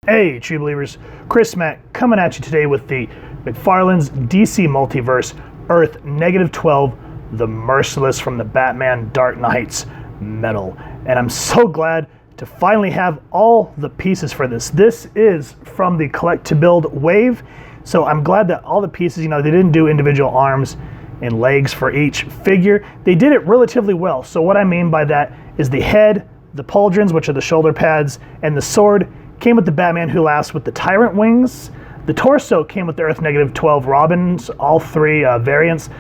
Hey, true believers, Chris Mack coming at you today with the McFarlane's DC Multiverse Earth -12, the Merciless from the Batman Dark Knight's metal. And I'm so glad to finally have all the pieces for this. This is from the collect to build wave. So I'm glad that all the pieces, they didn't do individual arms and legs for each figure. They did it relatively well. So what I mean by that is the head, the pauldrons, which are the shoulder pads, and the sword came with the Batman Who Laughs with the Tyrant wings. The torso came with the Earth -12 Robins, all three variants.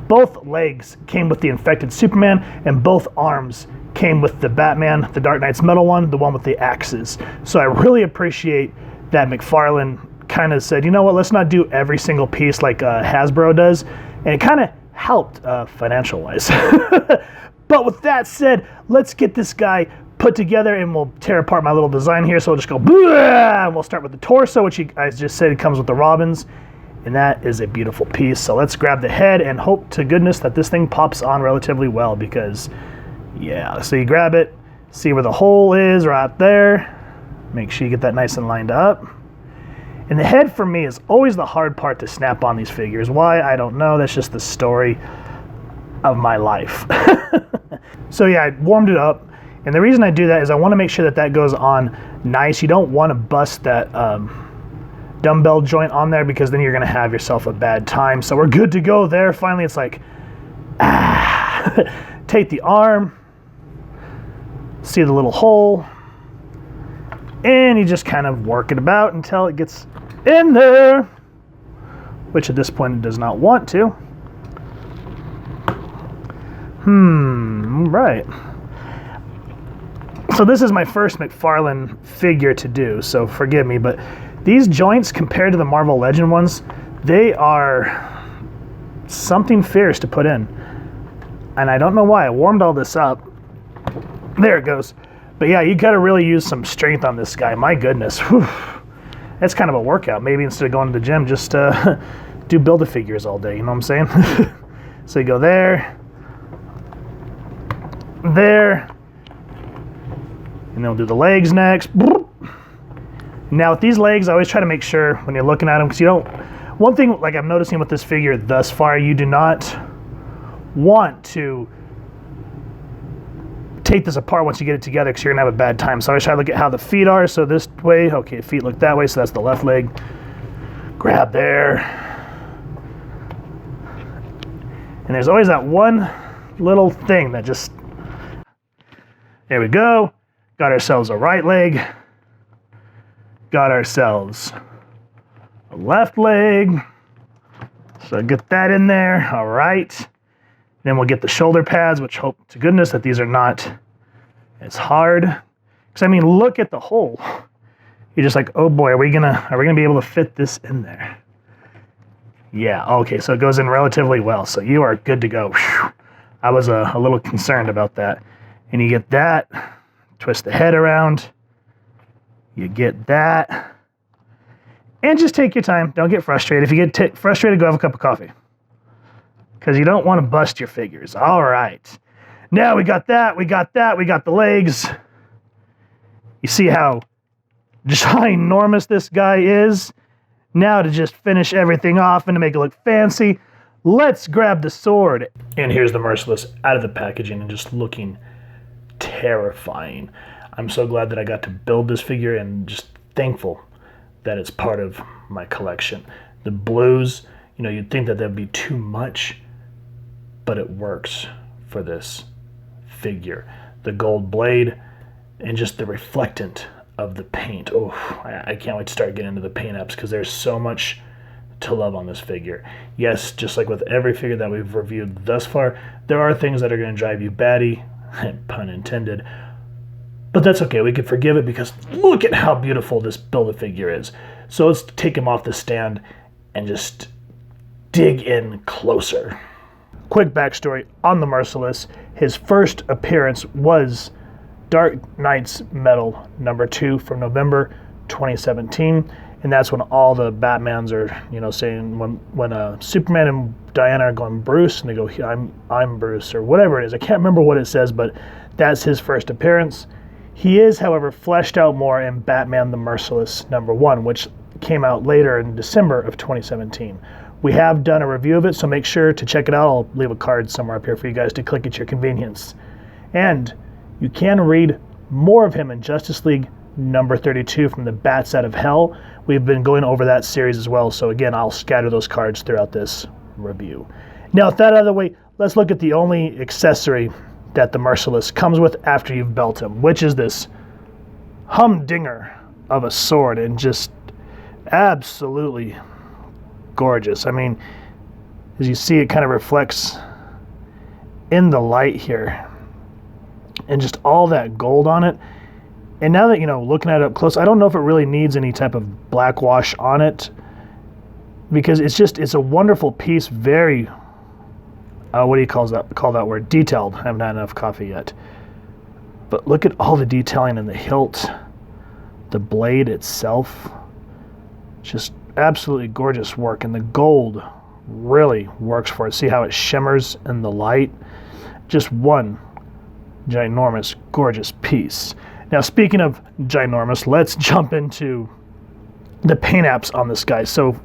Both legs came with the infected Superman, and both arms came with the Batman, the Dark Knight's metal one, the one with the axes. So I really appreciate that McFarlane kind of said, you know what, let's not do every single piece like Hasbro does. And it kind of helped financial-wise. But with that said, let's get this guy put together and we'll tear apart my little design here. So we'll just go, and we'll start with the torso, which I just said it comes with the Robins. And that is a beautiful piece. So let's grab the head and hope to goodness that this thing pops on relatively well because, yeah. So you grab it, see where the hole is right there. Make sure you get that nice and lined up. And the head for me is always the hard part to snap on these figures. Why? I don't know. That's just the story of my life. So yeah, I warmed it up. And the reason I do that is I want to make sure that that goes on nice. You don't want to bust that dumbbell joint on there because then you're going to have yourself a bad time. So we're good to go there. Finally, it's like, take the arm, see the little hole, and you just kind of work it about until it gets in there, which at this point it does not want to. Right. So this is my first McFarlane figure to do, so forgive me, but these joints compared to the Marvel Legend ones, they are something fierce to put in. And I don't know why. I warmed all this up. There it goes. But yeah, you gotta really use some strength on this guy. My goodness. Whew. That's kind of a workout. Maybe instead of going to the gym, just do Build-A-Figures all day, you know what I'm saying? So you go there, there, and then we'll do the legs next. Now with these legs, I always try to make sure when you're looking at them, because you don't, one thing like I'm noticing with this figure thus far, you do not want to take this apart once you get it together because you're gonna have a bad time. So I always try to look at how the feet are. So this way, okay, feet look that way, so that's the left leg. Grab there. And there's always that one little thing that just, there we go. Got ourselves a right leg. Got ourselves a left leg. So get that in there, all right. Then we'll get the shoulder pads, which hope to goodness that these are not as hard. Because I mean, look at the hole. You're just like, oh boy, are we gonna be able to fit this in there? Yeah, okay, so it goes in relatively well. So you are good to go. Whew. I was a little concerned about that. And you get that, twist the head around. You get that. And just take your time. Don't get frustrated. If you get frustrated, go have a cup of coffee. Because you don't want to bust your figures. All right. Now we got that. We got that. We got the legs. You see how ginormous this guy is? Now to just finish everything off and to make it look fancy, let's grab the sword. And here's the Merciless out of the packaging and just looking terrifying. I'm so glad that I got to build this figure and just thankful that it's part of my collection. The blues, you'd think that that'd be too much, but it works for this figure. The gold blade and just the reflectant of the paint. Oh, I can't wait to start getting into the paint apps because there's so much to love on this figure. Yes, just like with every figure that we've reviewed thus far, there are things that are going to drive you batty, pun intended, but that's okay. We can forgive it because look at how beautiful this Build-A-Figure is. So let's take him off the stand and just dig in closer. Quick backstory on the Merciless. His first appearance was Dark Knight's Metal #2 from November 2017, and that's when all the Batmans are, saying when Superman and Diana are going Bruce, and they go, I'm Bruce, or whatever it is. I can't remember what it says, but that's his first appearance. He is, however, fleshed out more in Batman the Merciless #1, which came out later in December of 2017. We have done a review of it, so make sure to check it out. I'll leave a card somewhere up here for you guys to click at your convenience. And you can read more of him in Justice League #32 from the Bats Out of Hell. We've been going over that series as well, so again, I'll scatter those cards throughout this review. Now, with that out of the way, let's look at the only accessory that the Merciless comes with after you've built him, which is this humdinger of a sword, and just absolutely gorgeous. I mean, as you see, it kind of reflects in the light here, and just all that gold on it. And now that, looking at it up close, I don't know if it really needs any type of black wash on it, because it's a wonderful piece, very, what do you call that word? Detailed. I haven't had enough coffee yet. But look at all the detailing in the hilt, the blade itself. Just absolutely gorgeous work, and the gold really works for it. See how it shimmers in the light? Just one ginormous, gorgeous piece. Now, speaking of ginormous, let's jump into the paint apps on this guy. So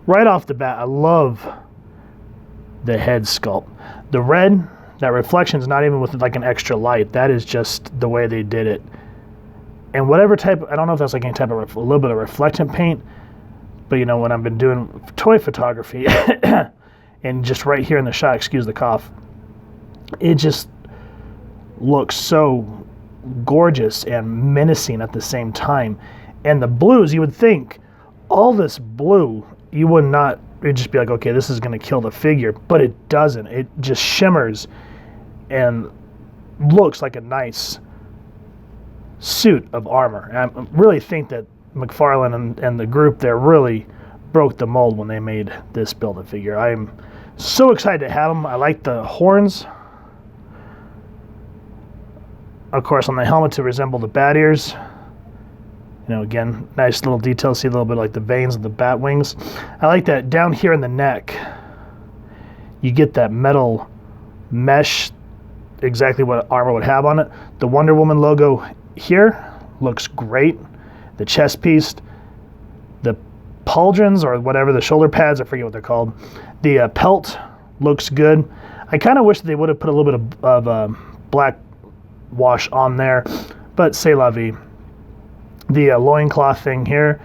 right off the bat, I love the head sculpt. The red, that reflection is not even with like an extra light. That is just the way they did it. And whatever type, I don't know if that's like any type of a little bit of reflectant paint, but when I've been doing toy photography and just right here in the shot, excuse the cough, it just looks so gorgeous and menacing at the same time. And the blues, you would think all this blue, you would not, it'd just be like, okay, this is going to kill the figure, but it doesn't. It just shimmers and looks like a nice suit of armor. And I really think that McFarlane and the group there really broke the mold when they made this Build-A-Figure. I'm so excited to have them. I like the horns, of course, on the helmet to resemble the bat ears. Again, nice little details. See a little bit like the veins of the bat wings. I like that down here in the neck, you get that metal mesh, exactly what armor would have on it. The Wonder Woman logo here looks great. The chest piece, the pauldrons or whatever, the shoulder pads, I forget what they're called. The pelt looks good. I kind of wish they would have put a little bit of black wash on there, but c'est la vie. The loincloth thing here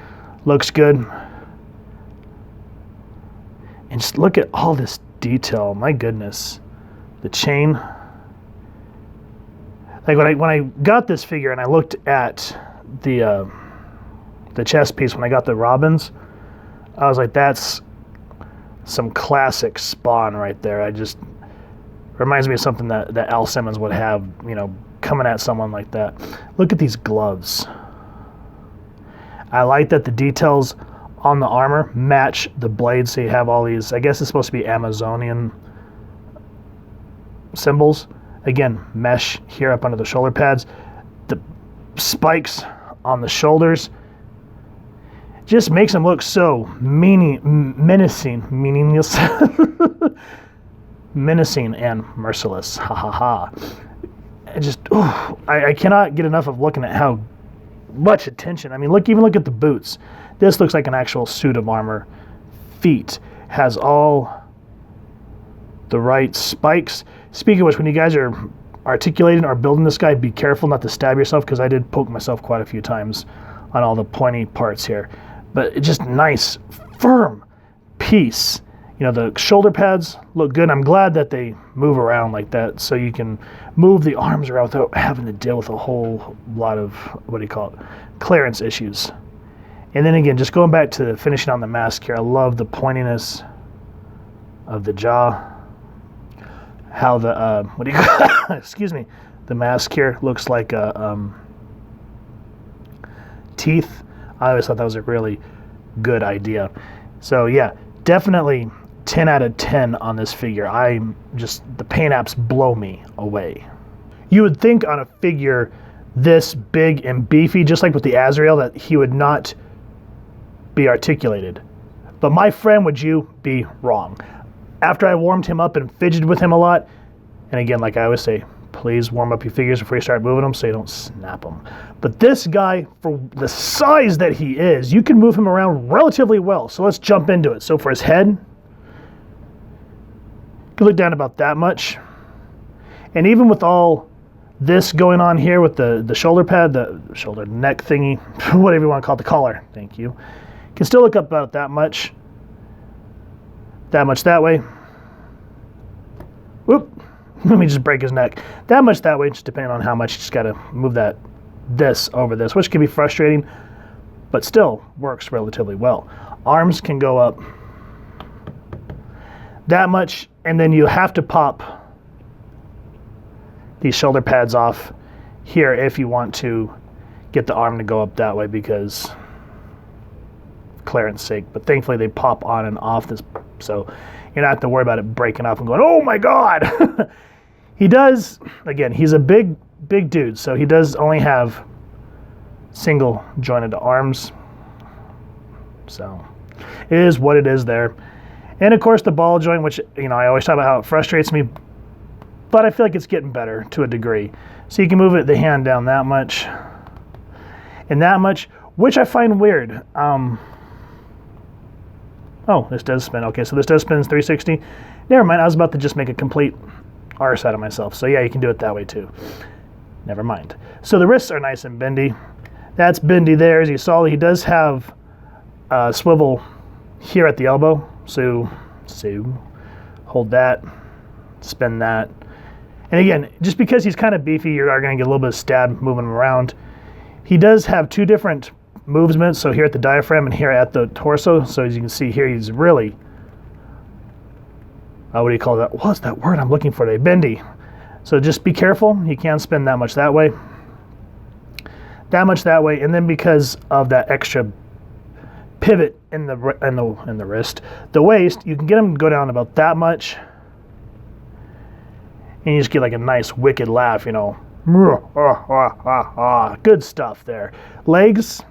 looks good. And just look at all this detail. My goodness. The chain. Like when I got this figure and I looked at the chest piece, when I got the Robins, I was like, that's some classic Spawn right there. Reminds me of something that Al Simmons would have, coming at someone like that. Look at these gloves. I like that the details on the armor match the blades, so you have all these, I guess it's supposed to be Amazonian symbols. Again, mesh here up under the shoulder pads. The spikes on the shoulders just makes them look so menacing, meaningless, menacing and merciless. Ha ha ha. I cannot get enough of looking at how much attention. I mean, even look at the boots. This looks like an actual suit of armor. Feet has all the right spikes. Speaking of which, when you guys are articulating or building this guy, be careful not to stab yourself, because I did poke myself quite a few times on all the pointy parts here. But it's just nice, firm piece. The shoulder pads look good. I'm glad that they move around like that, so you can move the arms around without having to deal with a whole lot of, clearance issues. And then again, just going back to finishing on the mask here, I love the pointiness of the jaw. How the, excuse me, the mask here looks like teeth. I always thought that was a really good idea. So yeah, definitely 10 out of 10 on this figure. The paint apps blow me away. You would think on a figure this big and beefy, just like with the Azrael, that he would not be articulated. But my friend, would you be wrong? After I warmed him up and fidgeted with him a lot, and again, like I always say, Please warm up your figures before you start moving them so you don't snap them. But this guy, for the size that he is, you can move him around relatively well. So let's jump into it. So for his head, you can look down about that much. And even with all this going on here with the shoulder pad, the shoulder neck thingy, whatever you want to call it, the collar, thank you. You can still look up about that much that way. Whoop. Let me just break his neck. That much that way, just depending on how much. You just got to move this over this, which can be frustrating, but still works relatively well. Arms can go up that much, and then you have to pop these shoulder pads off here if you want to get the arm to go up that way, because clearance sake. But thankfully they pop on and off this, so you don't have to worry about it breaking off and going, oh my God. He does, again, he's a big dude, so he does only have single jointed arms. So it is what it is there. And of course the ball joint, which, you know, I always talk about how it frustrates me, but I feel like it's getting better to a degree. So you can move the hand down that much and that much, which I find weird. Oh, this does spin. Okay, so this does spin 360. Never mind, I was about to just make a complete arse out of myself. So yeah, you can do it that way too. Never mind. So the wrists are nice and bendy. That's bendy there. As you saw, he does have a swivel here at the elbow. So hold that, spin that. And again, just because he's kind of beefy, you are going to get a little bit of stab moving him around. He does have two different movements, so here at the diaphragm and here at the torso. So as you can see here, he's really, what do you call that? What's that word I'm looking for today? Bendy. So just be careful. He can spin that much that way, and then because of that extra pivot in the wrist, the waist, you can get him to go down about that much, and you just get like a nice wicked laugh, you know. Good stuff there. Legs,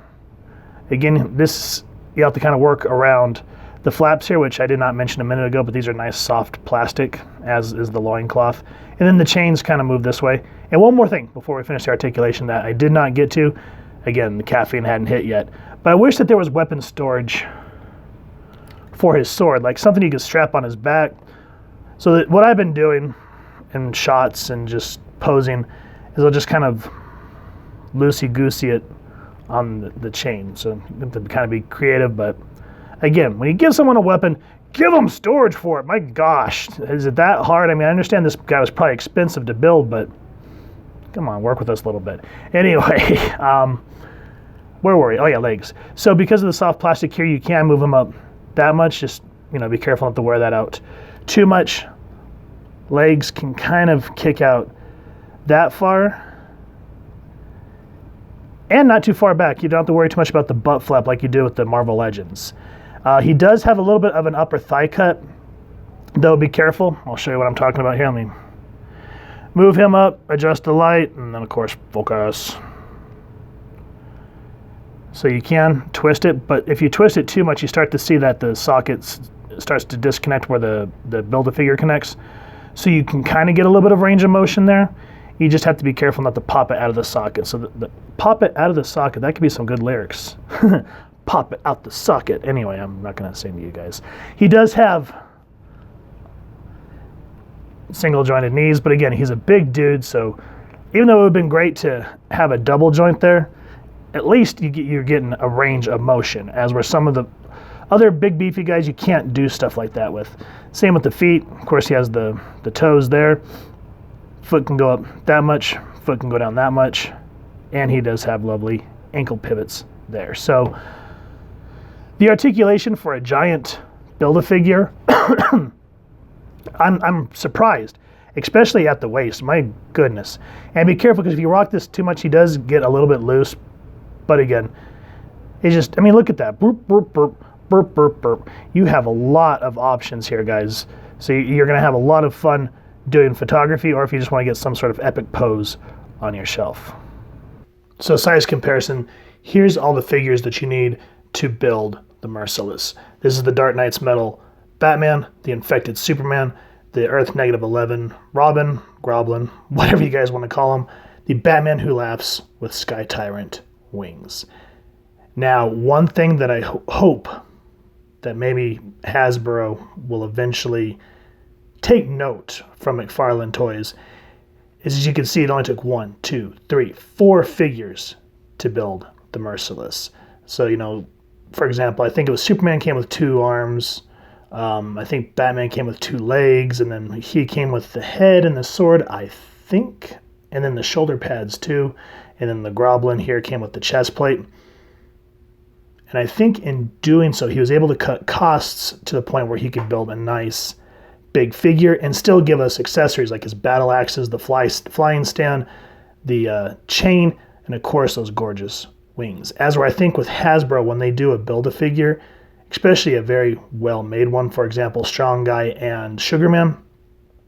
again, this you have to kind of work around the flaps here, which I did not mention a minute ago, but these are nice soft plastic, as is the loincloth. And then the chains kind of move this way. And one more thing before we finish the articulation that I did not get to. Again, the caffeine hadn't hit yet. But I wish that there was weapon storage for his sword, like something you could strap on his back. So that what I've been doing in shots and just posing is I'll just kind of loosey-goosey it on the chain. So you have to kind of be creative, but again, when you give someone a weapon, give them storage for it. My gosh, is it that hard? I mean, I understand this guy was probably expensive to build, but come on, work with us a little bit. Anyway, where were we? Oh yeah, legs. So because of the soft plastic here, you can move them up that much. Just, you know, be careful not to wear that out too much. Legs can kind of kick out that far. And not too far back. You don't have to worry too much about the butt flap like you do with the Marvel Legends. He does have a little bit of an upper thigh cut, though be careful. I'll show you what I'm talking about here. Let me move him up, adjust the light, and then of course focus. So you can twist it, but if you twist it too much, you start to see that the socket starts to disconnect where the Build-A-Figure connects. So you can kind of get a little bit of range of motion there. You just have to be careful not to pop it out of the socket. So the pop it out of the socket, that could be some good lyrics. Pop it out the socket. Anyway, I'm not going to sing to you guys. He does have single jointed knees, but again, he's a big dude, so even though it would have been great to have a double joint there, at least you're getting a range of motion, as where some of the other big beefy guys, you can't do stuff like that with. Same with the feet. Of course, he has the toes there. Foot can go up that much, foot can go down that much, and he does have lovely ankle pivots there. So the articulation for a giant Build-A-Figure, I'm surprised, especially at the waist. My goodness. And be careful, because if you rock this too much, he does get a little bit loose. But again, it's just, I mean, look at that. Burp, burp, burp, burp, burp, burp. You have a lot of options here, guys. So you're going to have a lot of fun doing photography, or if you just want to get some sort of epic pose on your shelf. So size comparison, here's all the figures that you need to build the Merciless. This is the Dark Knight's Metal Batman, the Infected Superman, the Earth -11 Robin, Groblin, whatever you guys want to call him, the Batman Who Laughs with Sky Tyrant wings. Now, one thing that I hope that maybe Hasbro will eventually take note from McFarlane Toys is, as you can see, it only took 1, 2, 3, 4 figures to build the Merciless. So, you know, for example, I think it was Superman came with 2 arms. I think Batman came with 2 legs, and then he came with the head and the sword, I think, and then the shoulder pads too. And then the Groblin here came with the chest plate. And I think in doing so, he was able to cut costs to the point where he could build a nice big figure and still give us accessories like his battle axes, the flying stand, the chain, and of course those gorgeous wings. As where I think with Hasbro, when they do a Build-A-Figure, especially a very well-made one, for example, Strong Guy and Sugarman,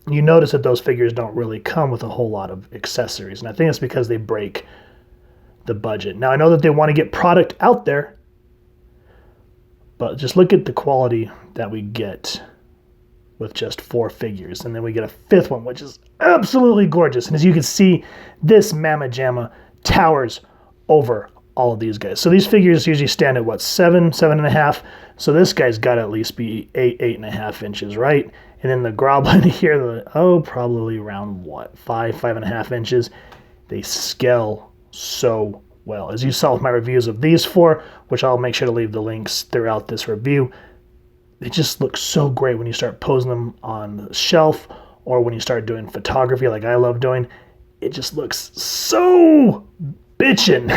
you notice that those figures don't really come with a whole lot of accessories. And I think it's because they break the budget. Now, I know that they want to get product out there, but just look at the quality that we get with just 4 figures. And then we get a 5th one, which is absolutely gorgeous. And as you can see, this Mamma Jamma towers over all of these guys. So these figures usually stand at what, 7, 7.5. So this guy's got to at least be 8, 8.5 inches, right? And then the Groblin here, probably around what, 5, 5.5 inches. They scale so well. As you saw with my reviews of these 4, which I'll make sure to leave the links throughout this review, they just look so great when you start posing them on the shelf or when you start doing photography like I love doing. It just looks so bitchin'.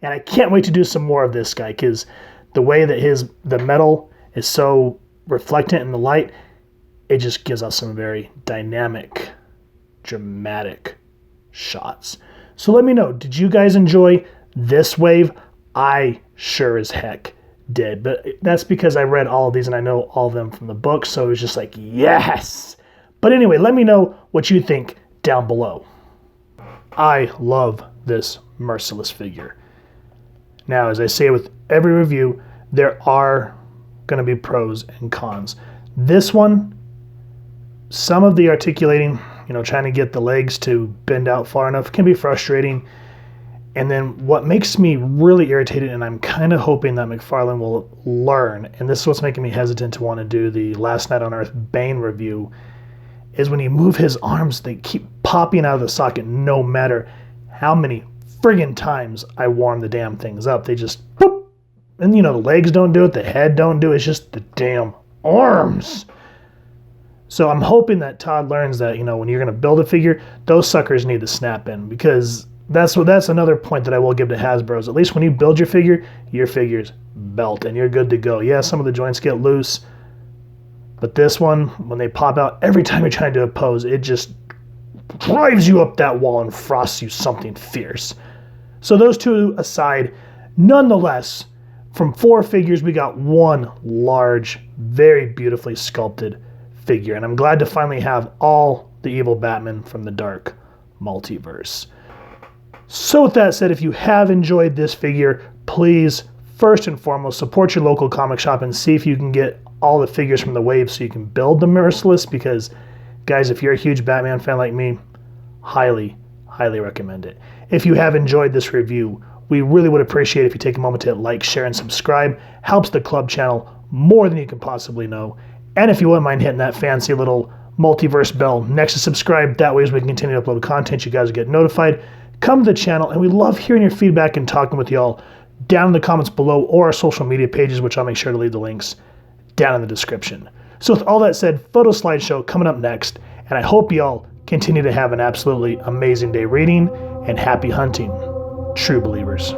And I can't wait to do some more of this guy, because the way that the metal is so reflectant in the light, it just gives us some very dynamic, dramatic shots. So let me know, did you guys enjoy this wave? I sure as heck did. But that's because I read all of these and I know all of them from the book, so it was just like, yes! But anyway, let me know what you think down below. I love this Merciless figure. Now, as I say with every review, there are going to be pros and cons. This one, some of the articulating, trying to get the legs to bend out far enough can be frustrating. And then what makes me really irritated, and I'm kind of hoping that McFarlane will learn, and this is what's making me hesitant to want to do the Last Night on Earth Bane review, is when you move his arms, they keep popping out of the socket no matter how many friggin' times I warm the damn things up. They just boop, and the legs don't do it, the head don't do it, it's just the damn arms. So I'm hoping that Todd learns that, when you're going to build a figure, those suckers need to snap in, because that's another point that I will give to Hasbro, is at least when you build your figure's belt and you're good to go. Yeah, some of the joints get loose, but this one, when they pop out, every time you're trying to do a pose, it just drives you up that wall and frosts you something fierce. So those two aside, nonetheless, from 4 figures, we got 1 large, very beautifully sculpted figure. And I'm glad to finally have all the evil Batman from the Dark Multiverse. So with that said, if you have enjoyed this figure, please, first and foremost, support your local comic shop and see if you can get all the figures from the wave so you can build the Merciless, because, guys, if you're a huge Batman fan like me, highly, highly recommend it. If you have enjoyed this review, we really would appreciate it if you take a moment to hit like, share, and subscribe. Helps the club channel more than you can possibly know. And if you wouldn't mind hitting that fancy little multiverse bell next to subscribe, that way as we can continue to upload content, you guys will get notified. Come to the channel, and we love hearing your feedback and talking with y'all down in the comments below or our social media pages, which I'll make sure to leave the links down in the description. So with all that said, photo slideshow coming up next, and I hope y'all continue to have an absolutely amazing day reading, and happy hunting, true believers.